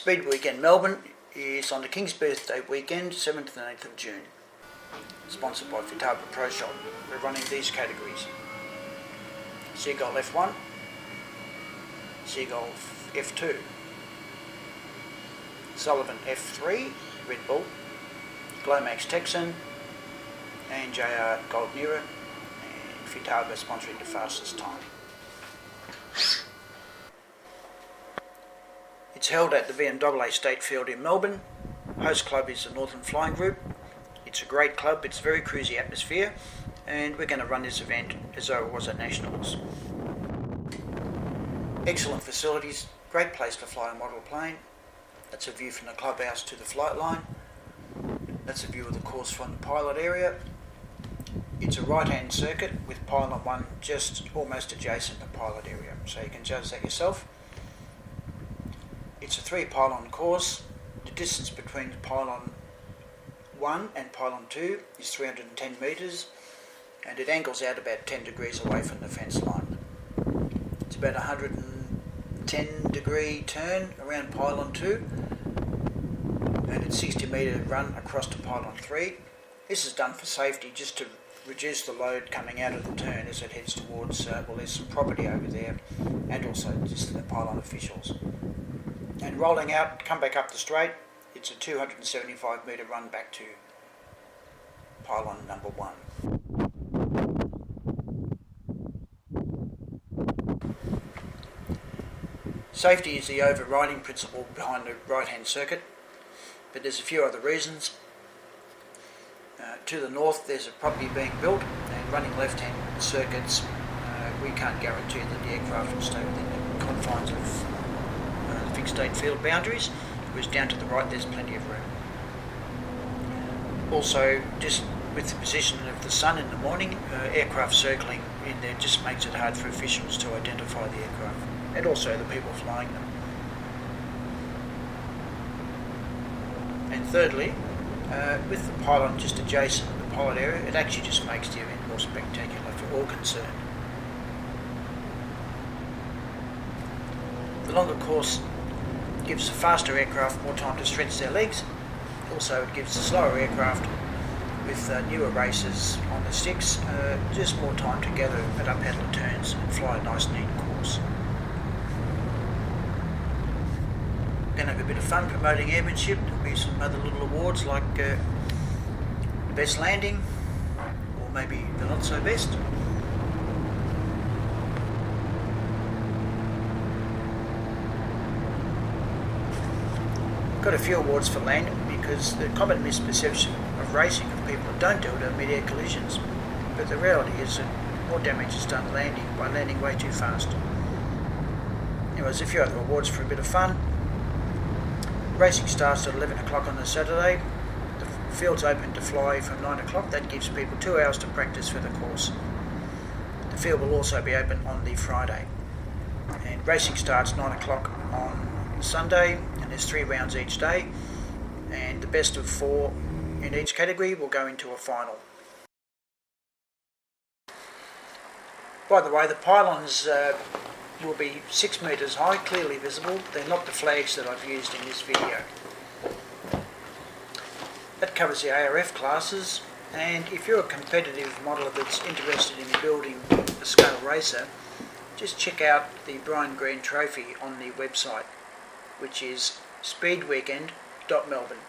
Speed Weekend Melbourne is on the King's birthday weekend, 7th and 8th of June. Sponsored by Futaba Pro Shop. We're running these categories: Seagull F1, Seagull F2, Sullivan F3, Red Bull, Glomax Texan, and JR Gold Nera, and Futaba sponsoring the fastest time. It's held at the VMAA State Field in Melbourne. Host club is the Northern Flying Group. It's a great club, it's a very cruisy atmosphere, and we're going to run this event as though it was at Nationals. Excellent facilities, great place to fly a model plane. That's a view from the clubhouse to the flight line. That's a view of the course from the pilot area. It's a right-hand circuit with pylon 1 just almost adjacent to pilot area, so you can judge that yourself. It's a 3-pylon course. The distance between pylon 1 and pylon 2 is 310 metres, and it angles out about 10 degrees away from the fence line. It's about a 110 degree turn around pylon 2, and it's 60 metre run across to pylon 3. This is done for safety, just to reduce the load coming out of the turn as it heads towards, there's some property over there, and also just the pylon officials. And rolling out, come back up the straight, it's a 275 metre run back to pylon number 1. Safety is the overriding principle behind the right-hand circuit, but there's a few other reasons. To the north there's a property being built, and running left-hand circuits, we can't guarantee that the aircraft will stay within the confines of the fixed state field boundaries, whereas down to the right there's plenty of room. Also, just with the position of the sun in the morning, aircraft circling in there just makes it hard for officials to identify the aircraft, and also the people flying them. And thirdly, with the pylon just adjacent to the pilot area, it actually just makes the event more spectacular for all concerned. The longer course gives the faster aircraft more time to stretch their legs. Also, it gives the slower aircraft with newer racers on the sticks just more time to gather at up-handle turns and fly a nice neat course. We're going to have a bit of fun promoting airmanship. There'll be some other little awards like the best landing, or maybe the not so best. Got a few awards for landing because the common misperception of racing of people that don't do it are mid-air collisions, but the reality is that more damage is done landing by landing way too fast. Anyways, a few other awards for a bit of fun. Racing starts at 11 o'clock on the Saturday. The field's open to fly from 9 o'clock. That gives people 2 hours to practice for the course. The field will also be open on the Friday. And racing starts 9 o'clock on Sunday, and there's 3 rounds each day, and the best of 4 in each category will go into a final. By the way, the pylons will be 6 metres high, clearly visible. They're not the flags that I've used in this video. That covers the ARF classes, and if you're a competitive modeller that's interested in building a scale racer, just check out the Brian Green Trophy on the website, which is speedweekend.melbourne.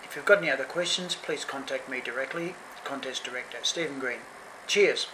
If you've got any other questions, please contact me directly, contest director Stephen Green. Cheers!